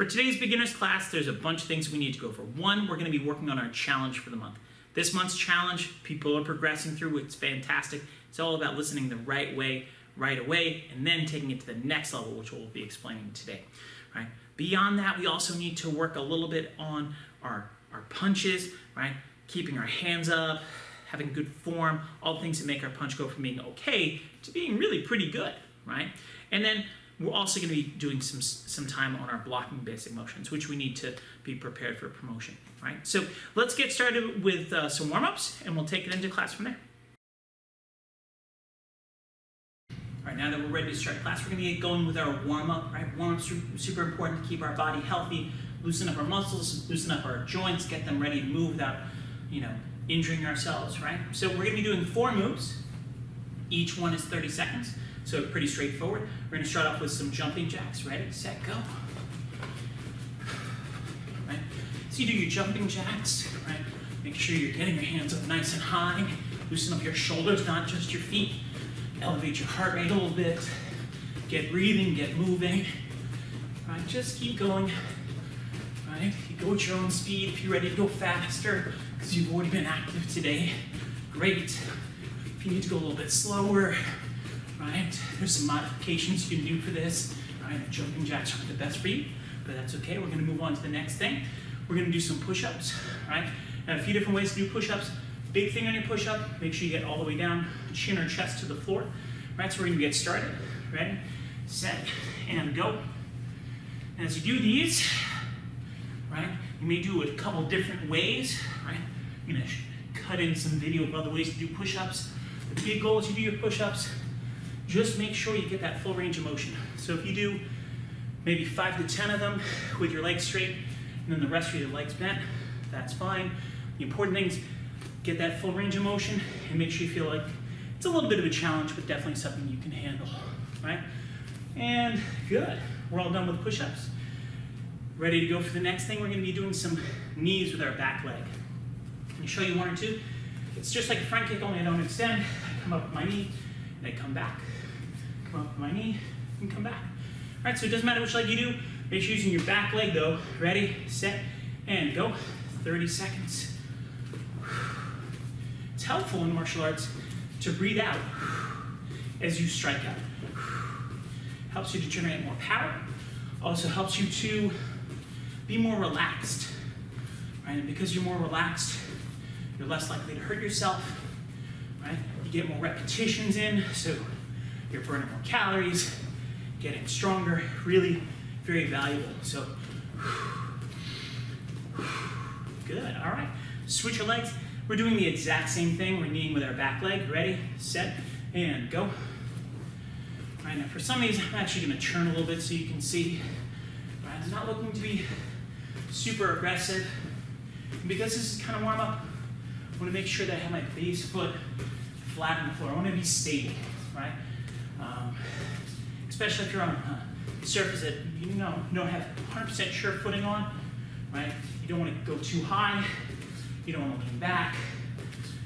For today's beginner's class, there's a bunch of things we need to go over. One, we're going to be working on our challenge for the month. This month's challenge, people are progressing through. It's fantastic. It's all about listening the right way, right away, and then taking it to the next level, which we'll be explaining today. Right? Beyond that, we also need to work a little bit on our punches, right? Keeping our hands up, having good form, all things that make our punch go from being okay to being really pretty good, right? And then we're also going to be doing some time on our blocking basic motions, which we need to be prepared for promotion, right? So let's get started with some warm-ups, and we'll take it into class from there. All right, now that we're ready to start class, we're going to get going with our warm-up, right? Warm-ups are super important to keep our body healthy, loosen up our muscles, loosen up our joints, get them ready to move without, injuring ourselves, right? So we're going to be doing 4 moves. Each one is 30 seconds. So pretty straightforward. We're going to start off with some jumping jacks. Ready, set, go. Right? So you do your jumping jacks, right? Make sure you're getting your hands up nice and high. Loosen up your shoulders, not just your feet. Elevate your heart rate a little bit. Get breathing, get moving. Right? Just keep going. Right? You go at your own speed. If you're ready to go faster, because you've already been active today, great. If you need to go a little bit slower, right? There's some modifications you can do for this. Right? Jumping jacks aren't the best for you, but that's okay. We're going to move on to the next thing. We're going to do some push-ups, right? And a few different ways to do push-ups. Big thing on your push-up, make sure you get all the way down, chin or chest to the floor. Right, so we're going to get started. Ready, set, and go. And as you do these, right, you may do it a couple different ways, right? I'm going to cut in some video of other ways to do push-ups. The big goal as you do your push-ups, just make sure you get that full range of motion. So if you do maybe 5 to 10 of them with your legs straight and then the rest with your legs bent, that's fine. The important thing is get that full range of motion and make sure you feel like it's a little bit of a challenge, but definitely something you can handle, right? And good. We're all done with push-ups. Ready to go for the next thing. We're going to be doing some knees with our back leg. Let me show you 1 or 2. It's just like a front kick, only I don't extend. I come up with my knee, and I come back. Come up with my knee, and come back. All right, so it doesn't matter which leg you do. Make sure you're using your back leg, though. Ready, set, and go. 30 seconds. It's helpful in martial arts to breathe out as you strike out. Helps you to generate more power. Also helps you to be more relaxed. Right? And because you're more relaxed, you're less likely to hurt yourself. Right? You get more repetitions in, so you're burning more calories, getting stronger, really very valuable. So, good, all right. Switch your legs. We're doing the exact same thing. We're kneeing with our back leg. Ready, set, and go. All right, now for some of these, I'm actually gonna turn a little bit so you can see. Right, I'm not looking to be super aggressive. And because this is kind of warm up, I wanna make sure that I have my base foot flat on the floor. I wanna be stable, right? Especially if you're on a surface that you don't have 100% sure footing on, right? You don't want to go too high. You don't want to lean back.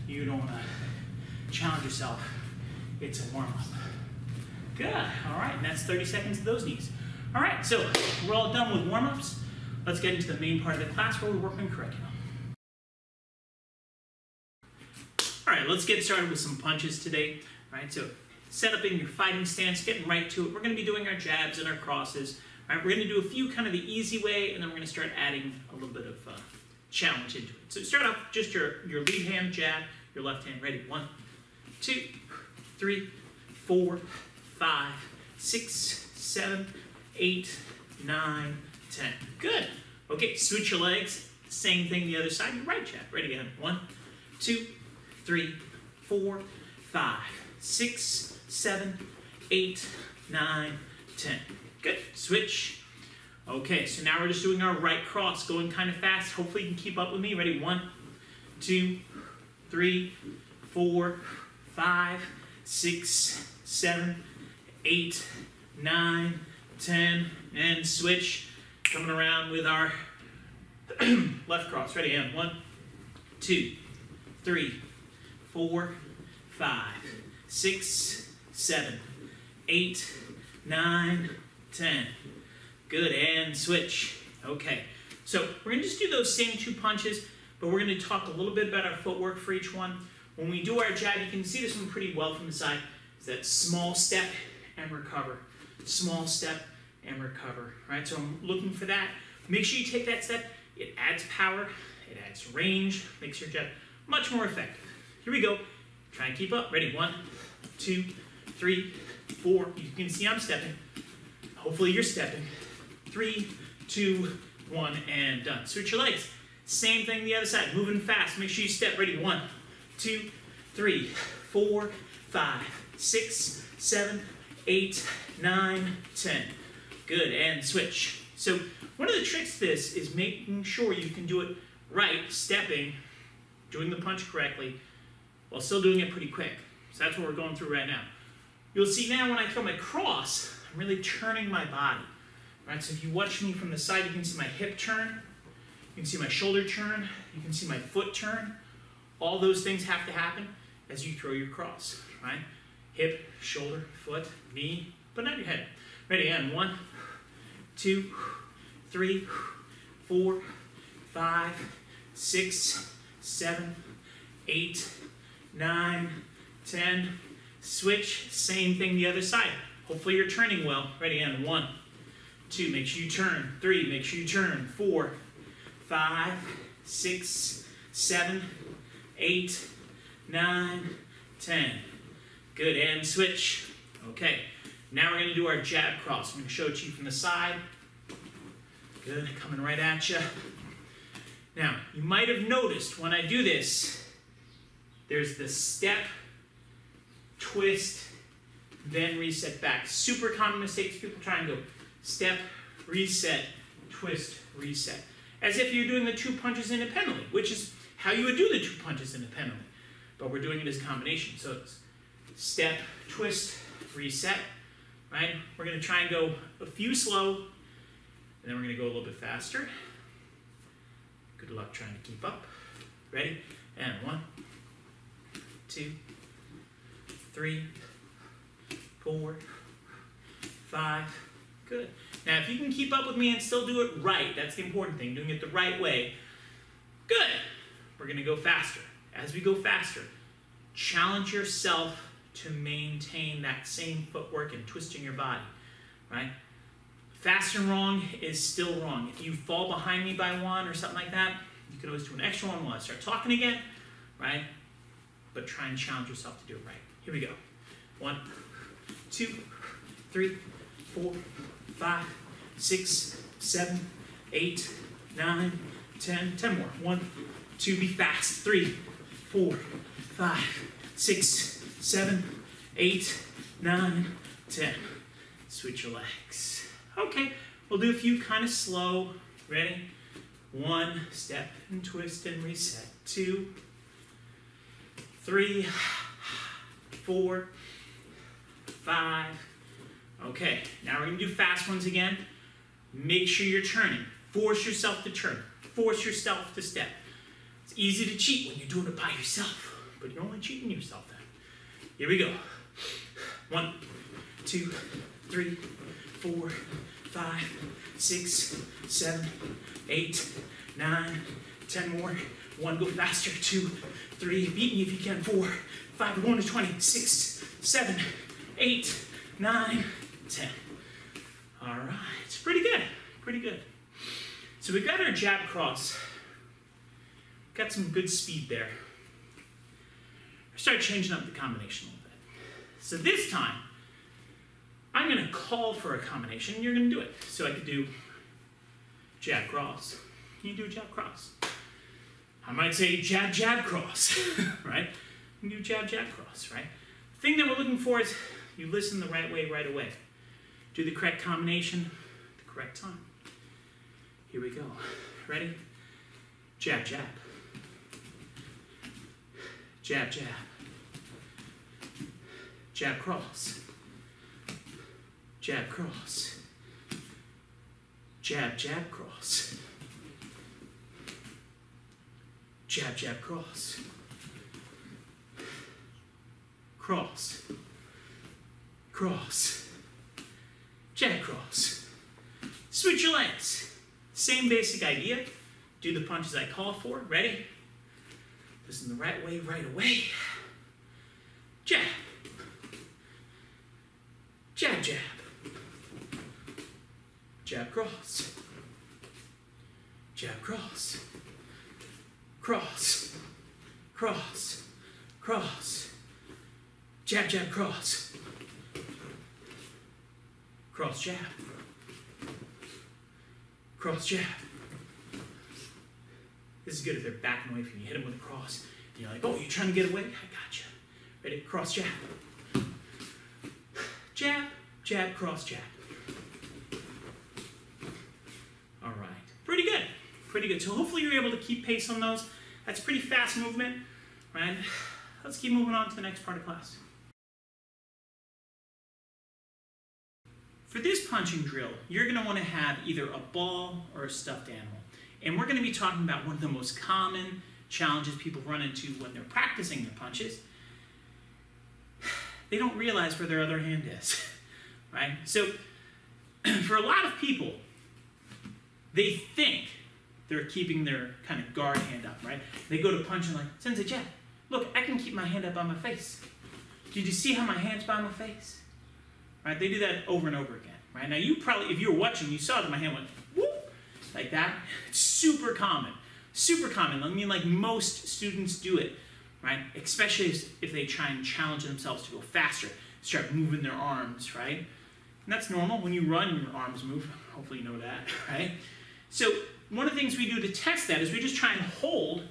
You don't want to challenge yourself. It's a warm-up. Good. All right, and that's 30 seconds of those knees. All right, so we're all done with warm-ups. Let's get into the main part of the class where we work on curriculum. All right, let's get started with some punches today. All right, so set up in your fighting stance, getting right to it. We're going to be doing our jabs and our crosses. All right, we're going to do a few kind of the easy way, and then we're going to start adding a little bit of challenge into it. So start off just your lead hand jab, your left hand. Ready? 1, 2, 3, 4, 5, 6, 7, 8, 9, 10. Good. Okay, switch your legs. Same thing the other side. Your right jab. Ready? Again. 1, 2, 3, 4, 5, 6, 7, 8, 9, 10. Good. Switch. Okay, so now we're just doing our right cross, going kind of fast. Hopefully you can keep up with me. Ready? 1, 2, 3, 4, 5, 6, 7, 8, 9, 10. And switch. Coming around with our left cross. Ready? And 1, 2, 3, 4, 5, 6, 7, 8, 9, 10. Good, and switch. Okay, so we're gonna just do those same 2 punches, but we're gonna talk a little bit about our footwork for each one. When we do our jab, you can see this one pretty well from the side. It's that small step and recover. Small step and recover, right? So I'm looking for that. Make sure you take that step. It adds power, it adds range, makes your jab much more effective. Here we go. Try and keep up. Ready? 1, 2, 3, 4. You can see I'm stepping. Hopefully you're stepping. 3, 2, 1, and done. Switch your legs. Same thing the other side. Moving fast. Make sure you step. Ready? 1, 2, 3, 4, 5, 6, 7, 8, 9, 10. Good. And switch. So one of the tricks to this is making sure you can do it right, stepping, doing the punch correctly, while still doing it pretty quick. So that's what we're going through right now. You'll see now when I throw my cross, I'm really turning my body. Right? So if you watch me from the side, you can see my hip turn, you can see my shoulder turn, you can see my foot turn. All those things have to happen as you throw your cross. Right? Hip, shoulder, foot, knee, but not your head. Ready, and 1, 2, 3, 4, 5, 6, 7, 8, 9, 10. Switch, same thing the other side. Hopefully you're turning well. Ready, and 1, 2, make sure you turn. 3, make sure you turn. 4, 5, 6, 7, 8, 9, 10. Good, and switch. Okay, now we're going to do our jab cross. I'm going to show it to you from the side. Good, coming right at you. Now, you might have noticed when I do this, there's the step, twist, then reset back. Super common mistakes. People try and go step, reset, twist, reset. As if you're doing the 2 punches independently, which is how you would do the 2 punches independently. But we're doing it as a combination. So it's step, twist, reset, right? We're going to try and go a few slow, and then we're going to go a little bit faster. Good luck trying to keep up. Ready? And 1, 2, 3, 4, 5. Good. Now, if you can keep up with me and still do it right, that's the important thing, doing it the right way. Good. We're going to go faster. As we go faster, challenge yourself to maintain that same footwork and twisting your body, right? Fast and wrong is still wrong. If you fall behind me by 1 or something like that, you could always do an extra one while I start talking again, right? But try and challenge yourself to do it right. Here we go. 1, 2, 3, 4, 5, 6, 7, 8, 9, 10. 10 more. 1, 2, be fast. 3, 4, 5, 6, 7, 8, 9, 10. Switch your legs. Okay, we'll do a few kind of slow. Ready? 1, step and twist and reset. 2, 3, 4, 5. Okay, now we're going to do fast ones again. Make sure you're turning. Force yourself to turn. Force yourself to step. It's easy to cheat when you're doing it by yourself, but you're only cheating yourself then. Here we go. 1, 2, 3, 4, 5, 6, 7, 8, 9, 10 more. 1, go faster. 2, 3, beat me if you can. 4, 5, we're going to 20. 6, 7, 8, 9, 10. All right, it's pretty good, pretty good. So we got our jab cross. Got some good speed there. Start changing up the combination a little bit. So this time, I'm going to call for a combination, and you're going to do it. So I could do jab cross. You do jab cross. I might say jab, jab, cross, right? You do jab, jab, cross, right? The thing that we're looking for is you listen the right way right away. Do the correct combination at the correct time. Here we go. Ready? Jab, jab. Jab, jab. Jab, cross. Jab, cross. Jab, jab, cross. Jab, jab, cross. Cross. Cross. Jab, cross. Switch your legs. Same basic idea. Do the punches I call for. Ready? Listen the right way, right away. Jab. Jab, jab. Jab, cross. Jab, cross. Cross. Cross. Cross. Jab, jab, cross. Cross, jab. Cross, jab. This is good if they're backing away from you. Hit them with a cross. And you're like, oh, you trying to get away? I got you. Ready? Cross, jab. Jab, jab, cross, jab. All right. Pretty good. Pretty good. So hopefully you're able to keep pace on those. That's pretty fast movement, right? Let's keep moving on to the next part of class. For this punching drill, you're going to want to have either a ball or a stuffed animal. And we're going to be talking about one of the most common challenges people run into when they're practicing their punches. They don't realize where their other hand is, right? So for a lot of people, they think they're keeping their kind of guard hand up, right? They go to punch and like, Sensei Jab, look, I can keep my hand up by my face. Did you see how my hand's by my face? Right? They do that over and over again, right? Now you probably, if you were watching, you saw that my hand went whoop, like that. It's super common, super common. I mean, like most students do it, right? Especially if they try and challenge themselves to go faster, start moving their arms, right? And that's normal. When you run, your arms move. Hopefully you know that, right? So one of the things we do to test that is we just try and hold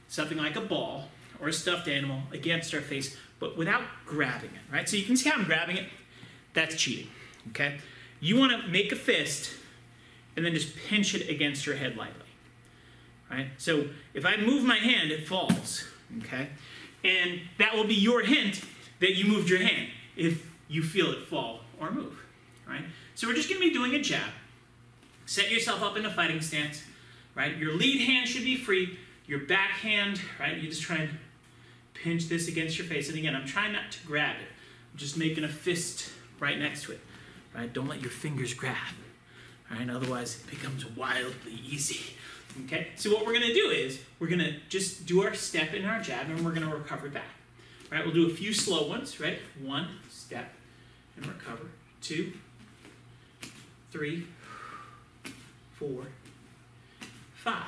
something like a ball or a stuffed animal against our face, but without grabbing it, right? So you can see how I'm grabbing it. That's cheating, okay? You want to make a fist and then just pinch it against your head lightly, right? So if I move my hand, it falls, okay? And that will be your hint that you moved your hand if you feel it fall or move, right? So we're just going to be doing a jab. Set yourself up in a fighting stance, right? Your lead hand should be free. Your back hand, right? You just try and pinch this against your face. And again, I'm trying not to grab it. I'm just making a fist right next to it, right? Don't let your fingers grab, right? Otherwise, it becomes wildly easy, okay? So what we're going to do is we're going to just do our step in our jab, and we're going to recover back, right? We'll do a few slow ones, right? 1, step, and recover. 2, 3, 4, 5.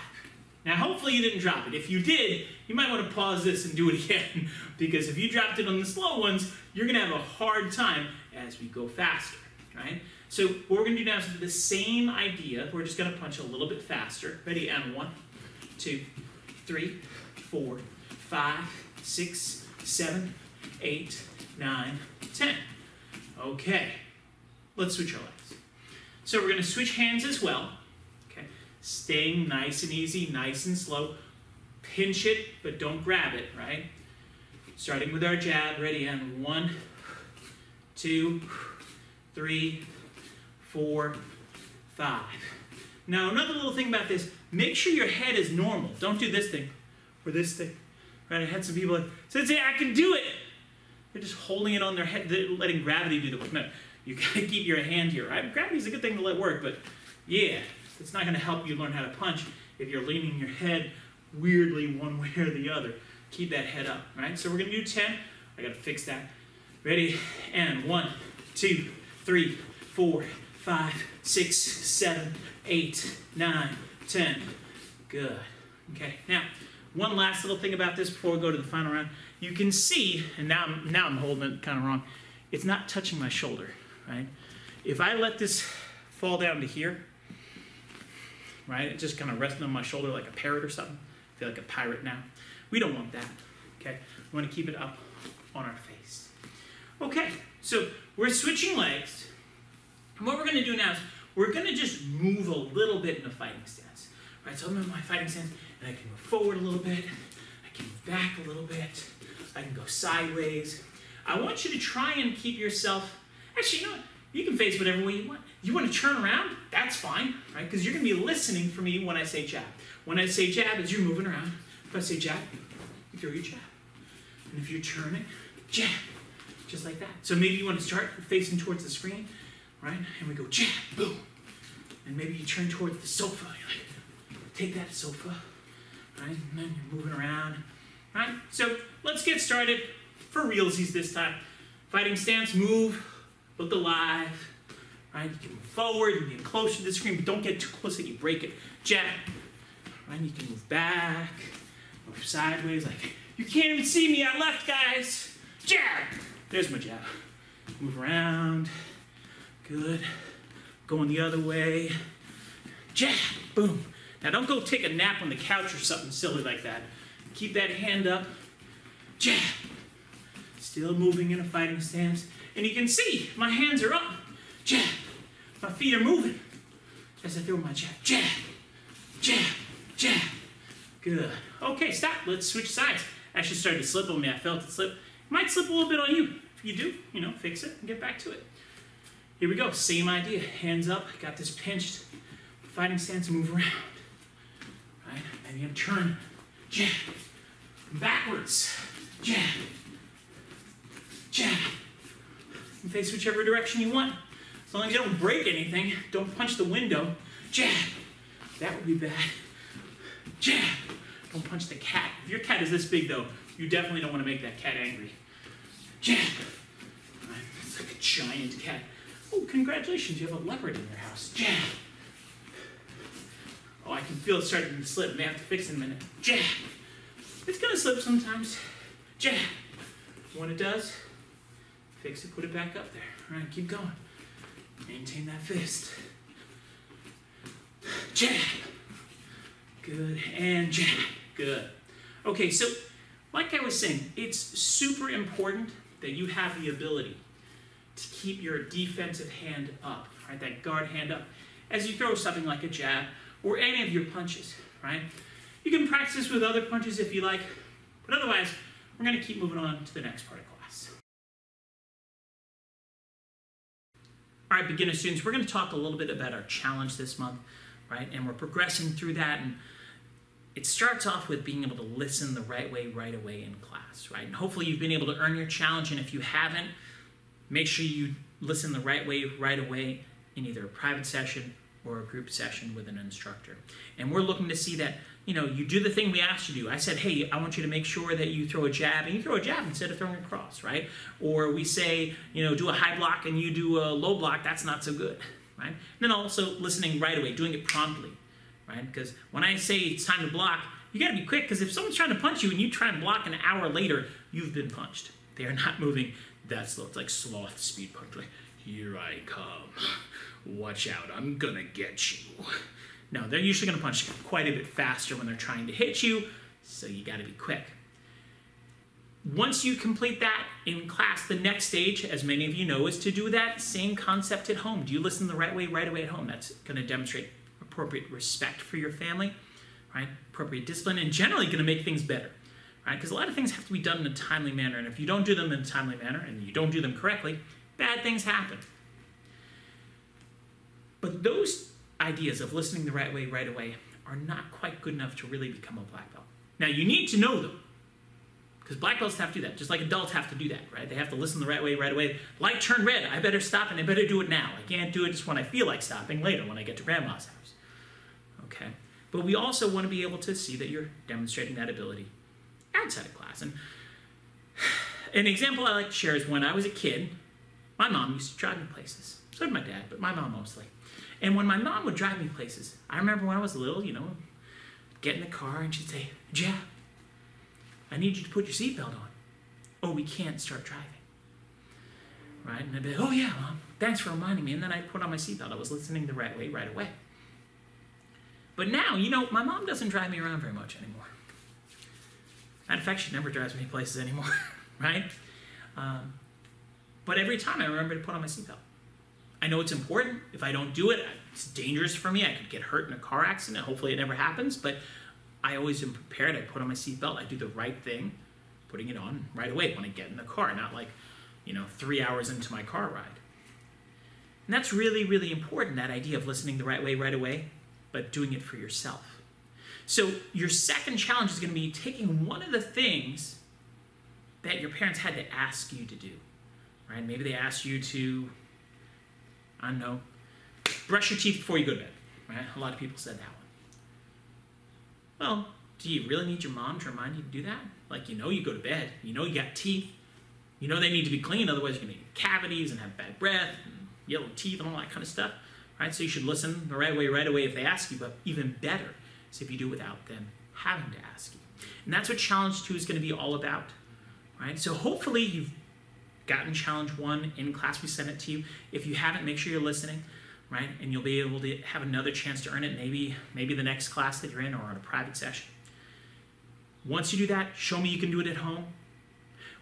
Now, hopefully you didn't drop it. If you did, you might want to pause this and do it again, because if you dropped it on the slow ones, you're going to have a hard time as we go faster, right? So what we're going to do now is the same idea. We're just going to punch a little bit faster. Ready? And 1, 2, 3, 4, 5, 6, 7, 8, 9, 10. Okay. Let's switch our legs. So we're going to switch hands as well. Okay. Staying nice and easy, nice and slow. Pinch it, but don't grab it, right? Starting with our jab. Ready? And 1, 2, 3, 4, 5. Now, another little thing about this, make sure your head is normal. Don't do this thing or this thing. Right? I had some people like, Sensei, I can do it. They're just holding it on their head, they're letting gravity do the work. No, you gotta keep your hand here, right? Gravity's a good thing to let work, but yeah, it's not gonna help you learn how to punch if you're leaning your head weirdly one way or the other. Keep that head up, right? So we're gonna do 10. I gotta fix that. Ready? And 1, 2, 3, 4, 5, 6, 7, 8, 9, 10. Good. Okay, now, one last little thing about this before we go to the final round. You can see, and now I'm holding it kind of wrong, it's not touching my shoulder, right? If I let this fall down to here, right, it just kind of resting on my shoulder like a parrot or something. I feel like a pirate now. We don't want that, okay? We want to keep it up on our face. Okay, so we're switching legs. And what we're going to do now is we're going to just move a little bit in a fighting stance. Right, so I'm in my fighting stance, and I can move forward a little bit. I can move back a little bit. I can go sideways. I want you to try and keep yourself, actually, you know what? You can face whatever way you want. You want to turn around? That's fine, right? Because you're going to be listening for me when I say jab. When I say jab, as you're moving around. If I say jab, you throw your jab. And if you're turning, jab. Just like that. So maybe you want to start facing towards the screen, right? And we go jab, boom. and maybe you turn towards the sofa. You're like, take that sofa, right? And then you're moving around, right? So let's get started for realsies this time. Fighting stance, move, look alive, right? You can move forward, you can get closer to the screen, but don't get too close that you break it. Jab, right? You can move back, move sideways, like, you can't even see me, I left, guys. Jab, there's my jab. Move around, good. Going the other way, jab, boom. Now don't go take a nap on the couch or something silly like that. Keep that hand up, jab. Still moving in a fighting stance. And you can see my hands are up, jab. My feet are moving as I throw my jab, jab, jab, jab. Good. Okay, stop, let's switch sides. Actually started to slip on me, I felt it slip. It might slip a little bit on you. If you do, you know, fix it and get back to it. Here we go, same idea. Hands up, got this pinched. Fighting stance, move around. Right, maybe I'm turning. Jab. Backwards. Jab. Jab. You can face whichever direction you want. As long as you don't break anything, don't punch the window. Jab. That would be bad. Jab. Don't punch the cat. If your cat is this big though, you definitely don't want to make that cat angry. Jab. Right, it's like a giant cat. Oh, congratulations, you have a leopard in your house. Jab. Oh, I can feel it starting to slip. May have to fix it in a minute. Jab. It's gonna slip sometimes. Jab. When it does, fix it, put it back up there. All right, keep going. Maintain that fist. Jab. Good, and jab. Good. Okay, so like I was saying, it's super important that you have the ability to keep your defensive hand up, right? That guard hand up as you throw something like a jab or any of your punches, right? You can practice with other punches if you like, but otherwise, we're going to keep moving on to the next part of class. All right, beginner students, we're going to talk a little bit about our challenge this month, right? And we're progressing through that, and it starts off with being able to listen the right way right away in class, right? And hopefully you've been able to earn your challenge, and if you haven't, make sure you listen the right way right away in either a private session or a group session with an instructor. And we're looking to see that, you know, you do the thing we asked you to do. I said, hey, I want you to make sure that you throw a jab, and you throw a jab instead of throwing a cross, right? Or we say, you know, do a high block and you do a low block, that's not so good, right? And then also listening right away, doing it promptly, right? Because when I say it's time to block, you gotta be quick, because if someone's trying to punch you and you try and block an hour later, you've been punched. They are not moving that slow. It's like sloth speed punch, like, here I come. Watch out, I'm gonna get you. No, they're usually gonna punch quite a bit faster when they're trying to hit you, so you gotta be quick. Once you complete that in class, the next stage, as many of you know, is to do that same concept at home. Do you listen the right way right away at home? That's gonna demonstrate appropriate respect for your family, right? Appropriate discipline, and generally gonna make things better, right? Because a lot of things have to be done in a timely manner, and if you don't do them in a timely manner, and you don't do them correctly, bad things happen. But those ideas of listening the right way right away are not quite good enough to really become a black belt. Now, you need to know them, because black belts have to do that, just like adults have to do that, right? They have to listen the right way right away. Light turned red, I better stop, and I better do it now. I can't do it just when I feel like stopping later, when I get to grandma's house, okay? But we also want to be able to see that you're demonstrating that ability outside of class. And an example I like to share is when I was a kid, my mom used to drive me places. So did my dad, but my mom mostly. And when my mom would drive me places, I remember when I was little, you know, get in the car and she'd say, Jab, I need you to put your seatbelt on, or we can't start driving. Right? And I'd be like, oh yeah, Mom, thanks for reminding me. And then I'd put on my seatbelt. I was listening the right way right away. But now, you know, my mom doesn't drive me around very much anymore. In fact, she never drives me places anymore, right? But every time I remember to put on my seatbelt. I know it's important. If I don't do it, it's dangerous for me. I could get hurt in a car accident. Hopefully it never happens, but I always am prepared. I put on my seatbelt. I do the right thing, putting it on right away when I get in the car, not like, you know, 3 hours into my car ride. And that's really, really important, that idea of listening the right way, but doing it for yourself. So your second challenge is going to be taking one of the things that your parents had to ask you to do, right? Maybe they asked you to, I don't know, brush your teeth before you go to bed. right? A lot of people said that one. Well, do you really need your mom to remind you to do that? Like, you know you go to bed, you know you got teeth, you know they need to be cleaned, otherwise you're gonna get cavities and have bad breath and yellow teeth and all that kind of stuff, right? So you should listen the right away if they ask you, but even better is if you do it without them having to ask you. And that's what Challenge 2 is gonna be all about, right? So hopefully you've gotten Challenge 1 in class. We sent it to you. If you haven't, make sure you're listening, right? And you'll be able to have another chance to earn it, maybe the next class that you're in or on a private session. Once you do that, show me you can do it at home.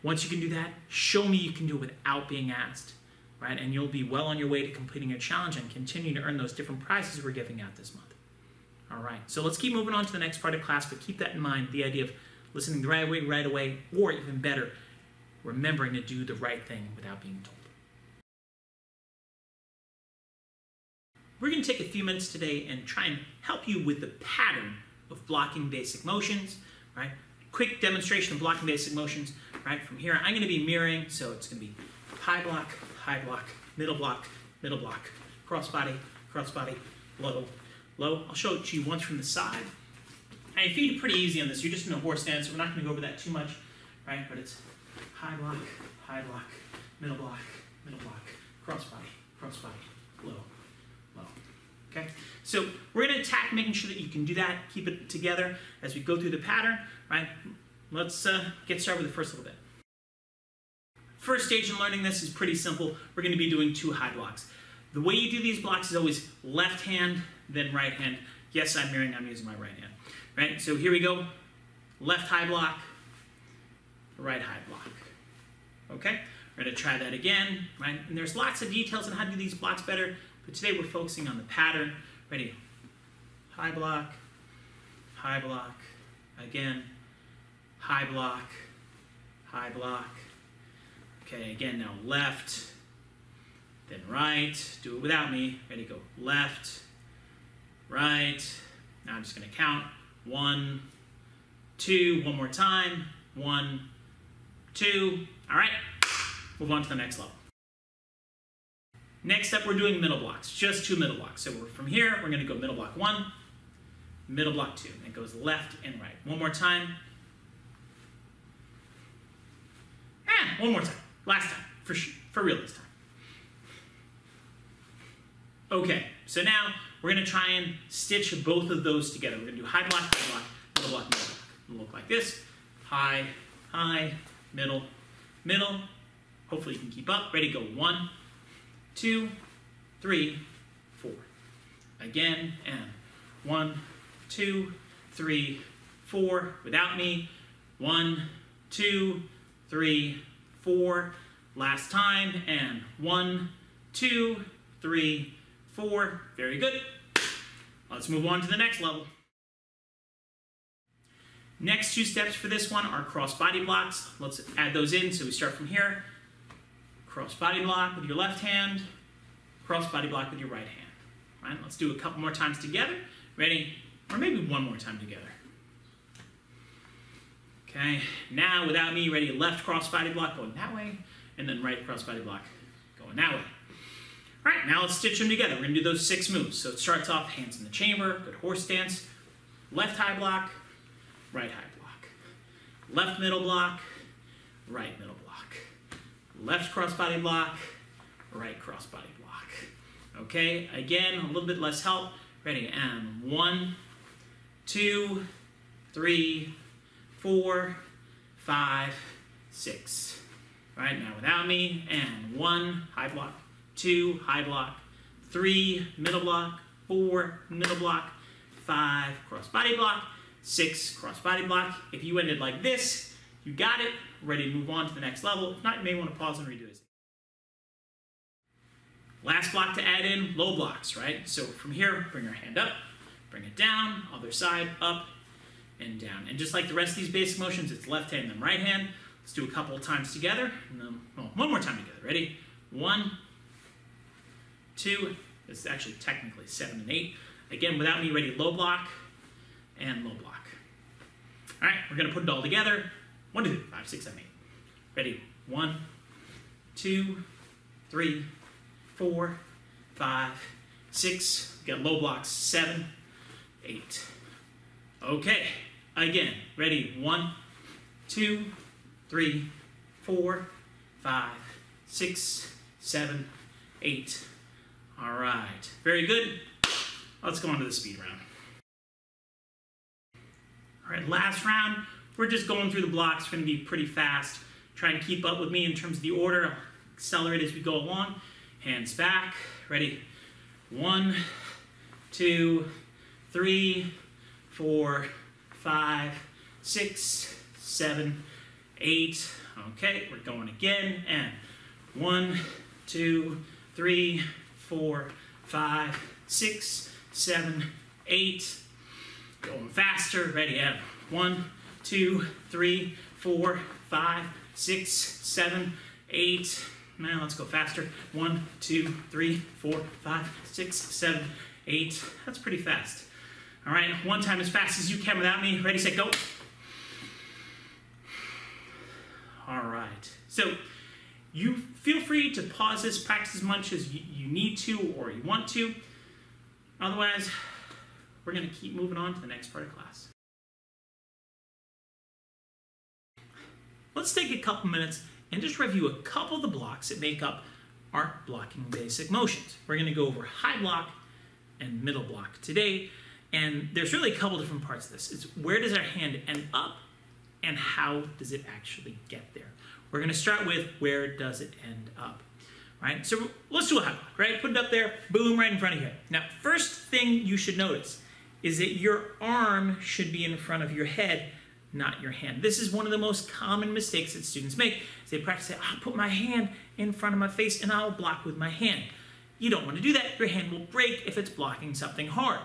Once you can do that, show me you can do it without being asked, right? And you'll be well on your way to completing your challenge and continue to earn those different prizes we're giving out this month. All right, so let's keep moving on to the next part of class, but keep that in mind, the idea of listening the right away, or even better, remembering to do the right thing without being told. We're going to take a few minutes today and try and help you with the pattern of blocking basic motions, right? Quick demonstration of blocking basic motions, right? From here, I'm going to be mirroring, so it's going to be high block, middle block, crossbody, low, low. I'll show it to you once from the side. And you feed it pretty easy on this. You're just in a horse stance, so we're not going to go over that too much, right? But it's high block, middle block, crossbody, low, low. Okay? So we're going to attack making sure that you can do that, keep it together as we go through the pattern, right? Let's get started with the first little bit. First stage in learning this is pretty simple. We're going to be doing 2 high blocks. The way you do these blocks is always left hand, then right hand. Yes, I'm mirroring, I'm using my right hand. Right? So here we go. Left high block, right high block. Okay? We're going to try that again, right? And there's lots of details on how to do these blocks better, but today we're focusing on the pattern. Ready? High block, again, high block. Okay, again, now left, then right. Do it without me. Ready, go. Left, right. Now I'm just going to count. 1, 2. One more time. 1, 2. All right. Move on to the next level. Next up, we're doing middle blocks. Just 2 middle blocks. So from here, we're going to go middle block 1, middle block 2. It goes left and right. One more time. One more time. Last time. For real this time. Okay, so now we're going to try and stitch both of those together. We're going to do high block, middle block, middle block. It'll look like this. High, middle. Hopefully you can keep up. Ready, go. 1, 2, 3, 4. Again, and 1, 2, 3, 4. Without me. 1, 2, 3, 4. Last time, and 1, 2, 3, 4. Very good. Let's move on to the next level. Next 2 steps for this one are cross body blocks. Let's add those in. So we start from here. Cross body block with your left hand. Cross body block with your right hand. Right? Let's do a couple more times together. Ready? Or maybe one more time together. Okay. Now without me, ready? Left cross body block going that way. And then right cross body block going that way. All right, now let's stitch them together. We're going to do those 6 moves. So it starts off hands in the chamber, good horse stance, left high block, right high block, left middle block, right middle block, left cross body block, right cross body block. Okay, again, a little bit less help. Ready, and 1, 2, 3, 4, 5, 6. All right, now without me, and 1, high block, 2, high block, 3, middle block, 4, middle block, 5, cross body block, 6, cross body block. If you ended like this, you got it, ready to move on to the next level. If not, you may want to pause and redo this. Last block to add in, low blocks, right? So from here, bring your hand up, bring it down, other side, up and down. And just like the rest of these basic motions, it's left hand and right hand. Let's do a couple of times together, and then, well, one more time together. Ready? 1, 2, it's actually technically 7 and 8. Again, without me, ready, low block and low block. All right, we're going to put it all together. 1, 2, 3, 5, 6, 7, 8. Ready? 1, 2, 3, 4, 5, 6, got low blocks, 7, 8. Okay, again, ready, 1, 2, 3, 4, 5, 6, 7, 8. All right, very good. Let's go on to the speed round. All right, last round, we're just going through the blocks. We're gonna be pretty fast. Try and keep up with me in terms of the order. I'll accelerate as we go along. Hands back, ready? 1, 2, 3, 4, 5, 6, 7, 8. Okay, we're going again. And 1, 2, 3, 4, 5, 6, 7, 8. Going faster. Ready? And 1, 2, 3, 4, 5, 6, 7, 8. Now let's go faster. 1, 2, 3, 4, 5, 6, 7, 8. That's pretty fast. All right, one time as fast as you can without me. Ready, set, go. All right. So you feel free to pause this, practice as much as you need to or you want to. Otherwise, we're going to keep moving on to the next part of class. Let's take a couple minutes and just review a couple of the blocks that make up our blocking basic motions. We're going to go over high block and middle block today, and there's really a couple different parts of this. It's where does our hand end up and how does it actually get there. We're going to start with where does it end up, right? So let's do a high block, right? Put it up there, boom, right in front of you. Now, first thing you should notice is that your arm should be in front of your head, not your hand. This is one of the most common mistakes that students make. They practice, I'll put my hand in front of my face and I'll block with my hand. You don't want to do that. Your hand will break if it's blocking something hard.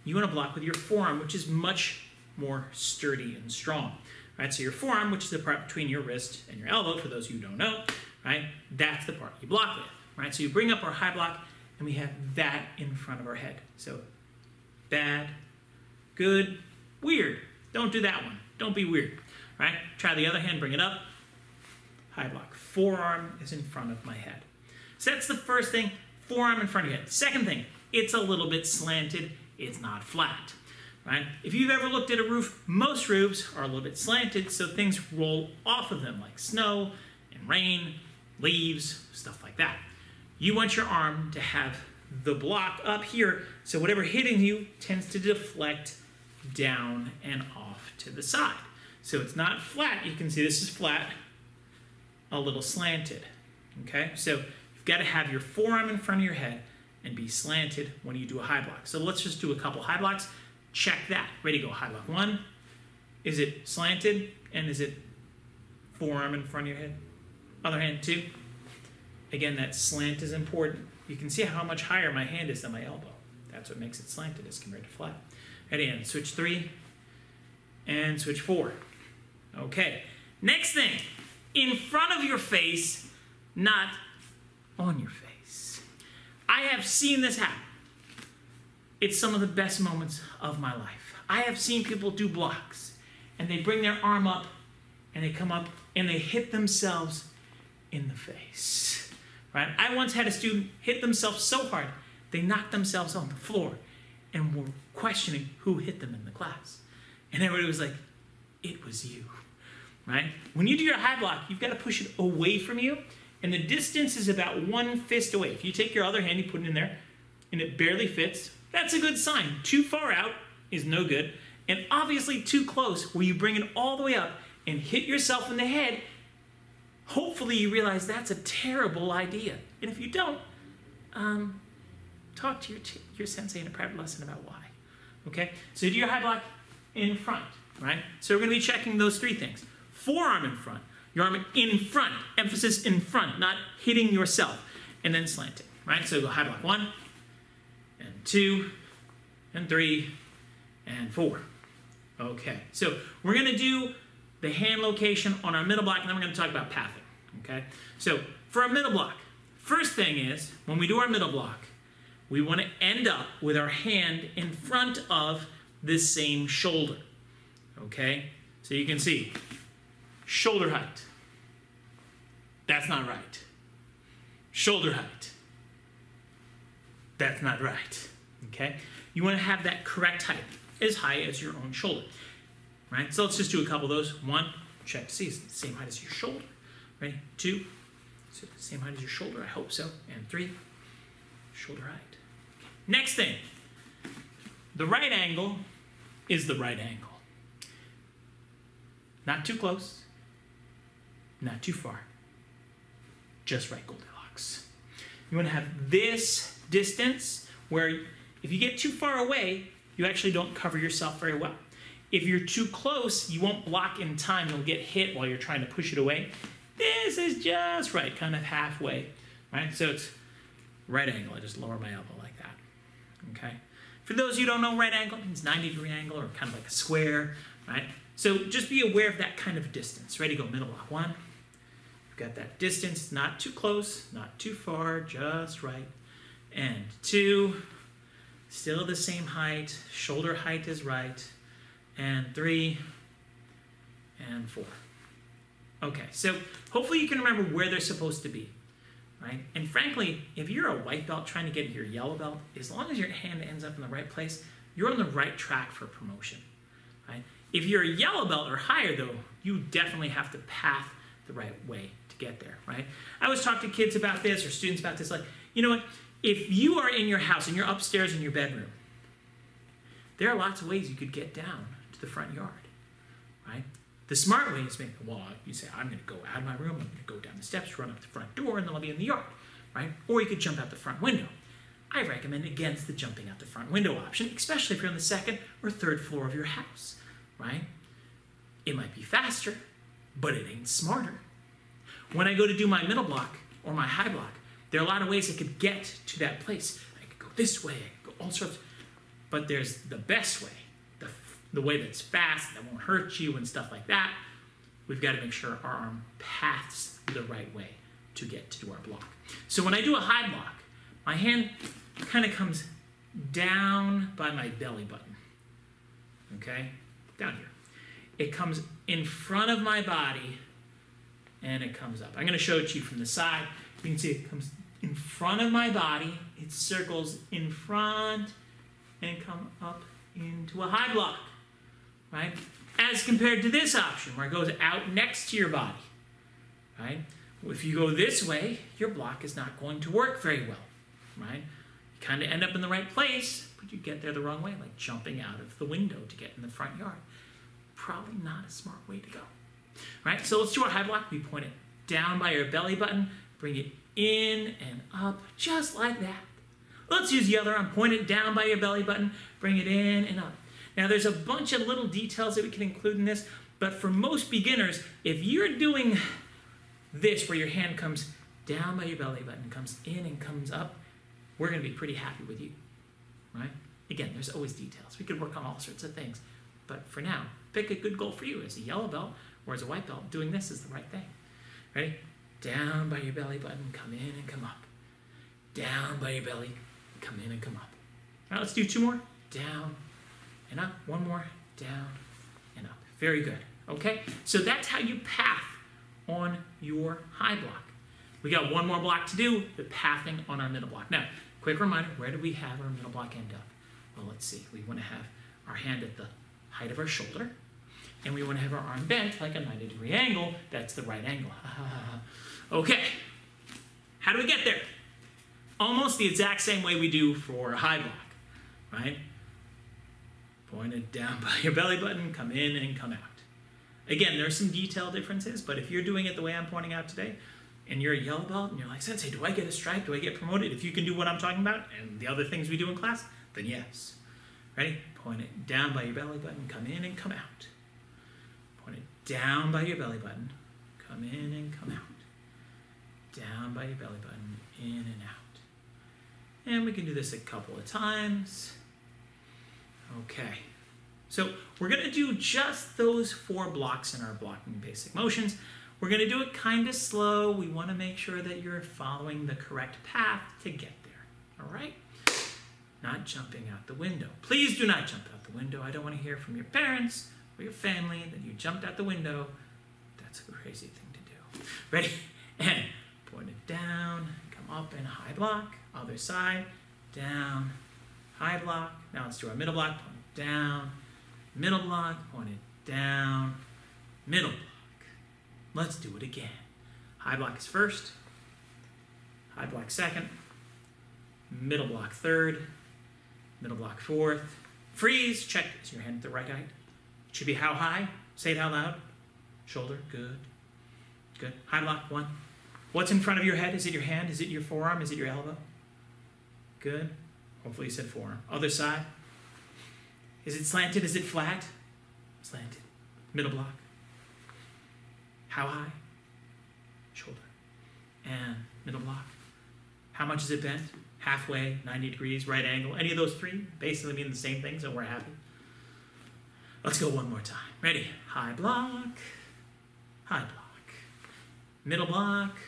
You want to block with your forearm, which is much more sturdy and strong. Right? So your forearm, which is the part between your wrist and your elbow, for those of you who don't know, right? That's the part you block with. Right? So you bring up our high block and we have that in front of our head. So bad, good, weird. Don't do that one. Don't be weird, right? Try the other hand, bring it up. High block. Forearm is in front of my head. So that's the first thing, forearm in front of your head. Second thing, it's a little bit slanted. It's not flat, right? If you've ever looked at a roof, most roofs are a little bit slanted, so things roll off of them like snow and rain, leaves, stuff like that. You want your arm to have the block up here, so whatever hitting you tends to deflect down and off to the side. So it's not flat. You can see this is flat, a little slanted. Okay, so you've got to have your forearm in front of your head and be slanted when you do a high block. So let's just do a couple high blocks. Check that. Ready, go. High block. 1, is it slanted? And is it forearm in front of your head? Other hand. 2. Again, that slant is important. You can see how much higher my hand is than my elbow. That's what makes it slanted as compared to flat. Ready, and switch 3, and switch 4. Okay, next thing, in front of your face, not on your face. I have seen this happen. It's some of the best moments of my life. I have seen people do blocks, and they bring their arm up, and they come up, and they hit themselves in the face, right? I once had a student hit themselves so hard, they knocked themselves on the floor, and were questioning who hit them in the class. And everybody was like, it was you, right? When you do your high block, you've got to push it away from you, and the distance is about 1 fist away. If you take your other hand, you put it in there, and it barely fits, that's a good sign. Too far out is no good, and obviously too close, where you bring it all the way up and hit yourself in the head, hopefully you realize that's a terrible idea. And if you don't, talk to your sensei in a private lesson about why. Okay? So do your high block in front, right? So we're going to be checking those 3 things. Forearm in front. Your arm in front. Emphasis in front, not hitting yourself. And then slanting, right? So go high block. 1, and 2, and 3, and 4. Okay. So we're going to do the hand location on our middle block, and then we're going to talk about pathing. Okay? So for our middle block, first thing is, when we do our middle block, we want to end up with our hand in front of the same shoulder. Okay? So you can see, shoulder height. That's not right. Shoulder height. That's not right, okay? You want to have that correct height, as high as your own shoulder, right? So let's just do a couple of those. 1, check to see, is it the same height as your shoulder? Ready? 2, is it the same height as your shoulder? I hope so. And 3, shoulder height. Next thing, the right angle is the right angle. Not too close, not too far, just right Goldilocks. You want to have this distance where if you get too far away, you actually don't cover yourself very well. If you're too close, you won't block in time. You'll get hit while you're trying to push it away. This is just right, kind of halfway, right? So it's right angle. I just lower my elbow like that, okay? For those of you who don't know, right angle means 90-degree angle or kind of like a square, right? So just be aware of that kind of distance. Ready, go middle block. 1, you've got that distance, not too close, not too far, just right. And 2, still the same height, shoulder height is right. And 3, and 4. Okay, so hopefully you can remember where they're supposed to be, right? And frankly, if you're a white belt trying to get into your yellow belt, as long as your hand ends up in the right place, you're on the right track for promotion, right? If you're a yellow belt or higher though, you definitely have to path the right way to get there, right? I always talk to kids about this or students about this, like, you know what? If you are in your house and you're upstairs in your bedroom, there are lots of ways you could get down to the front yard, right? The smart way is you say, I'm going to go out of my room, I'm going to go down the steps, run up the front door, and then I'll be in the yard, right? Or you could jump out the front window. I recommend against the jumping out the front window option, especially if you're on the 2nd or 3rd floor of your house, right? It might be faster, but it ain't smarter. When I go to do my middle block or my high block, there are a lot of ways I could get to that place. I could go this way, I could go all sorts, but there's the best way, the way that's fast, that won't hurt you and stuff like that. We've got to make sure our arm paths the right way to get to do our block. So when I do a high block, my hand kind of comes down by my belly button, okay? Down here. It comes in front of my body and it comes up. I'm going to show it to you from the side. You can see it comes in front of my body, it circles in front and come up into a high block, right? As compared to this option where it goes out next to your body, right? If you go this way, your block is not going to work very well, right? You kind of end up in the right place, but you get there the wrong way, like jumping out of the window to get in the front yard. Probably not a smart way to go, right? So let's do our high block. We point it down by your belly button, bring it in and up, just like that. Let's use the other arm, point it down by your belly button, bring it in and up. Now there's a bunch of little details that we can include in this, but for most beginners, if you're doing this where your hand comes down by your belly button, comes in and comes up, we're going to be pretty happy with you, right? Again, there's always details. We could work on all sorts of things, but for now, pick a good goal for you as a yellow belt or as a white belt. Doing this is the right thing. Ready? Down by your belly button, come in and come up. Down by your belly, come in and come up. All right, let's do 2 more. Down and up. 1 more. Down and up. Very good. Okay? So that's how you path on your high block. We got 1 more block to do, the pathing on our middle block. Now, quick reminder, where do we have our middle block end up? Well, let's see. We want to have our hand at the height of our shoulder, and we want to have our arm bent like a 90-degree angle. That's the right angle. Okay. How do we get there? Almost the exact same way we do for a high block, right? Point it down by your belly button, come in and come out. Again, there are some detail differences, but if you're doing it the way I'm pointing out today, and you're a yellow belt, and you're like, Sensei, do I get a stripe? Do I get promoted? If you can do what I'm talking about, and the other things we do in class, then yes. Ready? Point it down by your belly button, come in and come out. Point it down by your belly button, come in and come out. Down by your belly button, in and out. And we can do this a couple of times. Okay. So we're going to do just those 4 blocks in our blocking basic motions. We're going to do it kind of slow. We want to make sure that you're following the correct path to get there. All right? Not jumping out the window. Please do not jump out the window. I don't want to hear from your parents or your family that you jumped out the window. That's a crazy thing to do. Ready? And point it down, come up in a high block. Other side, down. High block. Now let's do our middle block, pointed down. Middle block, pointed down. Middle block. Let's do it again. High block is first. High block second. Middle block third. Middle block fourth. Freeze. Check. Is your hand at the right height? It should be how high? Say it out loud. Shoulder. Good. Good. High block. One. What's in front of your head? Is it your hand? Is it your forearm? Is it your elbow? Good. Hopefully you said forearm. Other side. Is it slanted? Is it flat? Slanted. Middle block. How high? Shoulder. And middle block. How much is it bent? Halfway, 90 degrees, right angle. Any of those three basically mean the same thing, so we're happy. Let's go one more time. Ready? High block. High block. Middle block.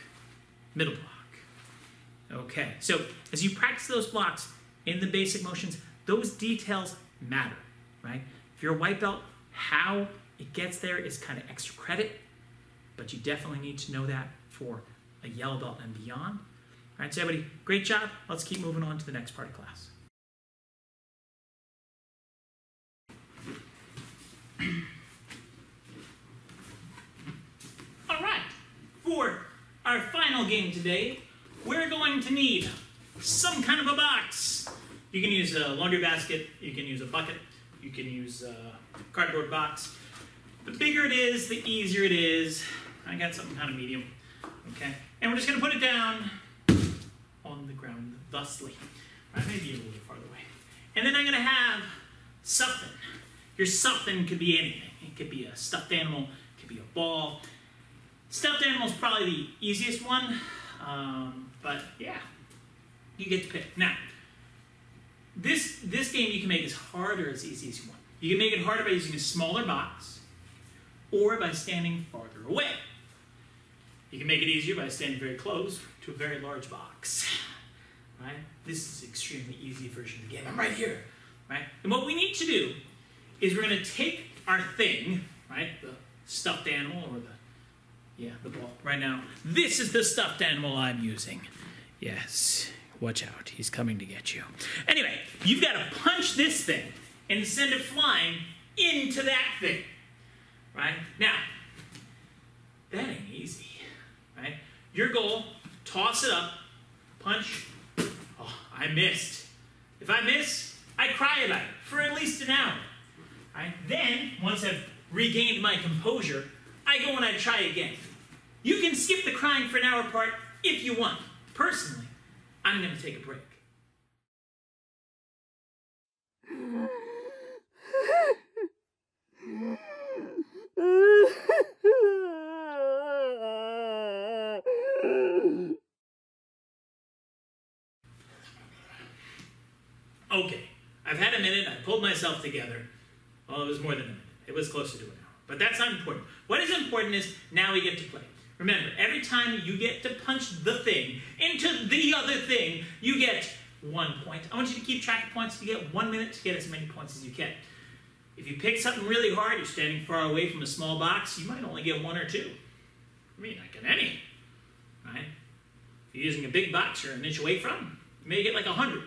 Middle block. Okay, so as you practice those blocks in the basic motions, those details matter, right? If you're a white belt, how it gets there is kind of extra credit, but you definitely need to know that for a yellow belt and beyond. All right, so everybody, great job. Let's keep moving on to the next part of class. All right, for our final game today, we're going to need some kind of a box. You can use a laundry basket, you can use a bucket, you can use a cardboard box. The bigger it is, the easier it is. I got something kind of medium, okay? And we're just gonna put it down on the ground thusly. Right, maybe a little bit farther away. And then I'm gonna have something. Your something could be anything. It could be a stuffed animal, it could be a ball. Stuffed animal is probably the easiest one, but yeah, you get to pick. Now, this game you can make as hard or as easy as you want. You can make it harder by using a smaller box or by standing farther away. You can make it easier by standing very close to a very large box, right? This is an extremely easy version of the game. I'm right here, right? And what we need to do is we're going to take our thing, right, the stuffed animal or the ball. Right now, this is the stuffed animal I'm using. Yes, watch out, he's coming to get you. Anyway, you've got to punch this thing and send it flying into that thing, right? Now, that ain't easy, right? Your goal, toss it up, punch. Oh, I missed. If I miss, I cry about it for at least an hour, right? Then, once I've regained my composure, I go and I try again. You can skip the crying for an hour part if you want. Personally, I'm going to take a break. Okay, I've had a minute. I pulled myself together. Well, it was more than a minute. It was closer to an hour. But that's not important. What is important is now we get to play. Remember, every time you get to punch the thing into the other thing, you get 1 point. I want you to keep track of points. You get 1 minute to get as many points as you can. If you pick something really hard, you're standing far away from a small box, you might only get 1 or 2. I mean, not get any, right? If you're using a big box you're an inch away from, you may get like 100.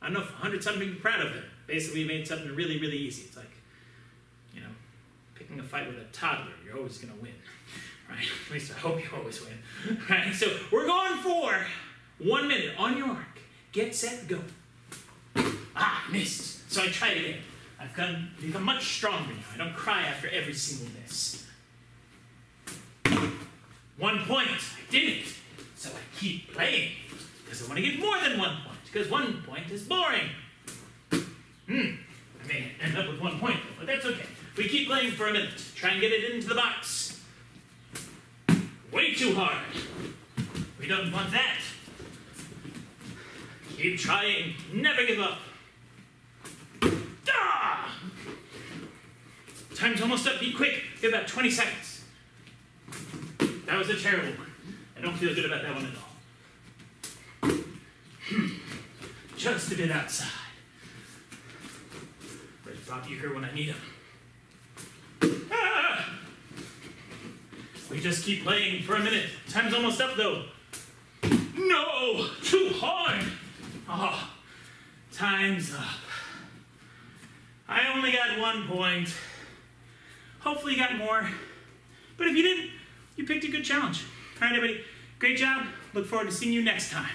I don't know if 100's something to be proud of there. Basically, you made something really, really easy. It's like, you know, picking a fight with a toddler. You're always going to win, right? At least I hope you always win, right? So we're going for 1 minute. On your mark, get set, go. Ah, missed. So I tried again. I've become much stronger now. I don't cry after every single miss. 1 point. I did it. So I keep playing because I want to get more than 1 point. Because 1 point is boring. I may end up with 1 point, but that's okay. We keep playing for a minute. Try and get it into the box. Way too hard. We don't want that. Keep trying. Never give up. Ah! Time's almost up. Be quick. You have about 20 seconds. That was a terrible one. I don't feel good about that one at all. Just a bit outside. Where's Bob Euchre when I need him? Ah! We just keep playing for a minute. Time's almost up, though. No! Too hard! Oh, Time's up. I only got 1 point. Hopefully you got more. But if you didn't, you picked a good challenge. All right, everybody, great job. Look forward to seeing you next time.